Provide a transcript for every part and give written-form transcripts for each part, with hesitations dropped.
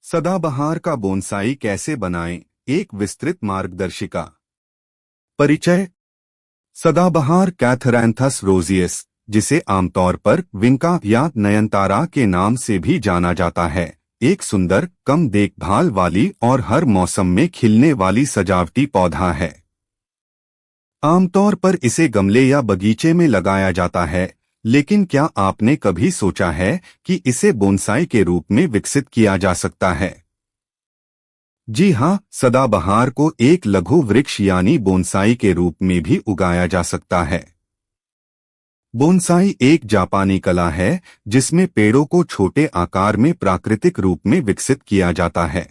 सदाबहार का बोनसाई कैसे बनाएं? एक विस्तृत मार्गदर्शिका। परिचय। सदाबहार कैथरैंथस रोजियस, जिसे आमतौर पर विंका या नयनतारा के नाम से भी जाना जाता है, एक सुंदर, कम देखभाल वाली और हर मौसम में खिलने वाली सजावटी पौधा है। आमतौर पर इसे गमले या बगीचे में लगाया जाता है, लेकिन क्या आपने कभी सोचा है कि इसे बोनसाई के रूप में विकसित किया जा सकता है? जी हाँ, सदाबहार को एक लघु वृक्ष यानी बोनसाई के रूप में भी उगाया जा सकता है। बोनसाई एक जापानी कला है जिसमें पेड़ों को छोटे आकार में प्राकृतिक रूप में विकसित किया जाता है।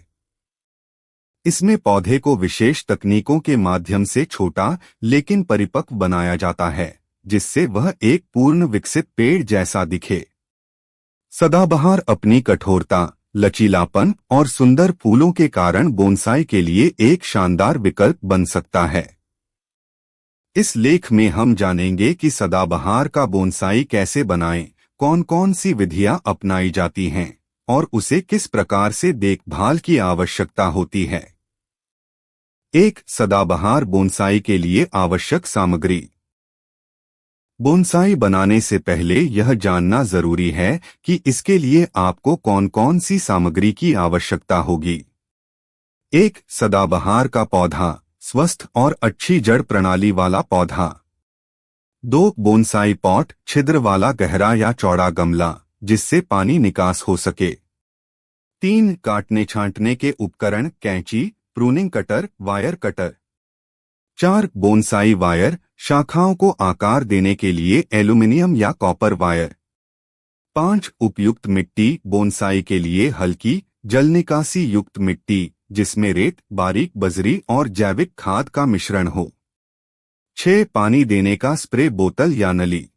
इसमें पौधे को विशेष तकनीकों के माध्यम से छोटा लेकिन परिपक्व बनाया जाता है, जिससे वह एक पूर्ण विकसित पेड़ जैसा दिखे। सदाबहार अपनी कठोरता, लचीलापन और सुंदर फूलों के कारण बोनसाई के लिए एक शानदार विकल्प बन सकता है। इस लेख में हम जानेंगे कि सदाबहार का बोनसाई कैसे बनाएं, कौन कौन सी विधियां अपनाई जाती हैं और उसे किस प्रकार से देखभाल की आवश्यकता होती है। एक सदाबहार बोनसाई के लिए आवश्यक सामग्री। बोनसाई बनाने से पहले यह जानना जरूरी है कि इसके लिए आपको कौन कौन सी सामग्री की आवश्यकता होगी। एक सदाबहार का पौधा, स्वस्थ और अच्छी जड़ प्रणाली वाला पौधा। 2 बोनसाई पॉट, छिद्र वाला गहरा या चौड़ा गमला जिससे पानी निकास हो सके। 3 काटने छांटने के उपकरण, कैंची, pruning cutter, wire cutter. 4 bonsai wire, शाखाओं को आकार देने के लिए एल्यूमिनियम या कॉपर वायर। 5 उपयुक्त मिट्टी, बोनसाई के लिए हल्की, जल निकासी युक्त मिट्टी जिसमें रेत, बारीक बजरी और जैविक खाद का मिश्रण हो। 6 पानी देने का स्प्रे बोतल या नली।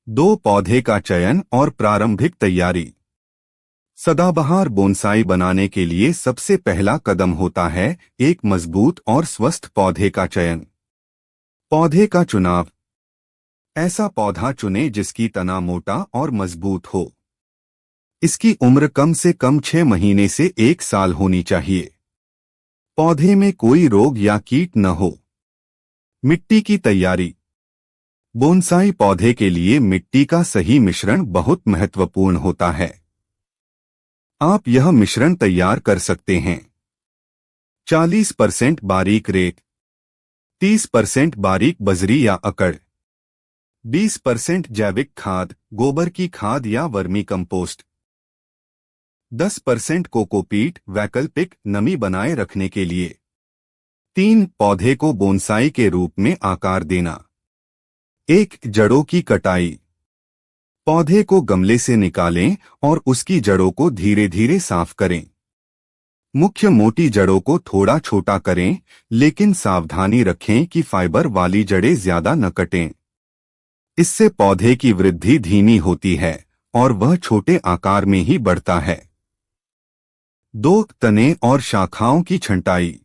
2 पौधे का चयन और प्रारंभिक तैयारी। सदाबहार बोनसाई बनाने के लिए सबसे पहला कदम होता है एक मजबूत और स्वस्थ पौधे का चयन। पौधे का चुनाव। ऐसा पौधा चुनें जिसकी तना मोटा और मजबूत हो। इसकी उम्र कम से कम 6 महीने से 1 साल होनी चाहिए। पौधे में कोई रोग या कीट न हो। मिट्टी की तैयारी। बोनसाई पौधे के लिए मिट्टी का सही मिश्रण बहुत महत्वपूर्ण होता है। आप यह मिश्रण तैयार कर सकते हैं। 40% बारीक रेत, 30% बारीक बजरी या अकड़, 20% जैविक खाद, गोबर की खाद या वर्मी कंपोस्ट, 10% कोकोपीट, वैकल्पिक नमी बनाए रखने के लिए। 3 पौधे को बोनसाई के रूप में आकार देना। 1 जड़ों की कटाई। पौधे को गमले से निकालें और उसकी जड़ों को धीरे धीरे साफ करें। मुख्य मोटी जड़ों को थोड़ा छोटा करें, लेकिन सावधानी रखें कि फाइबर वाली जड़ें ज्यादा न कटें। इससे पौधे की वृद्धि धीमी होती है और वह छोटे आकार में ही बढ़ता है। 2 तने और शाखाओं की छंटाई।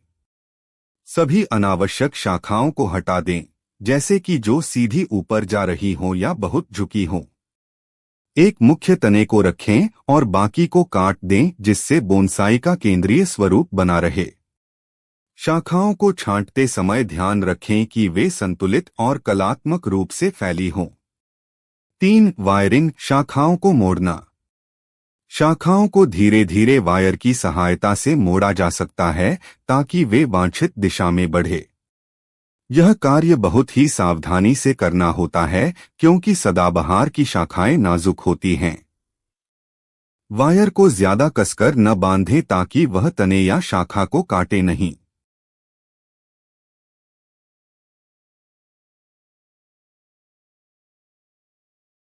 सभी अनावश्यक शाखाओं को हटा दें, जैसे कि जो सीधी ऊपर जा रही हो या बहुत झुकी हो। एक मुख्य तने को रखें और बाकी को काट दें, जिससे बोनसाई का केंद्रीय स्वरूप बना रहे। शाखाओं को छांटते समय ध्यान रखें कि वे संतुलित और कलात्मक रूप से फैली हों। 3 वायरिंग, शाखाओं को मोड़ना। शाखाओं को धीरे धीरे वायर की सहायता से मोड़ा जा सकता है ताकि वे वांछित दिशा में बढ़े। यह कार्य बहुत ही सावधानी से करना होता है क्योंकि सदाबहार की शाखाएं नाजुक होती हैं। वायर को ज्यादा कसकर न बांधें ताकि वह तने या शाखा को काटे नहीं।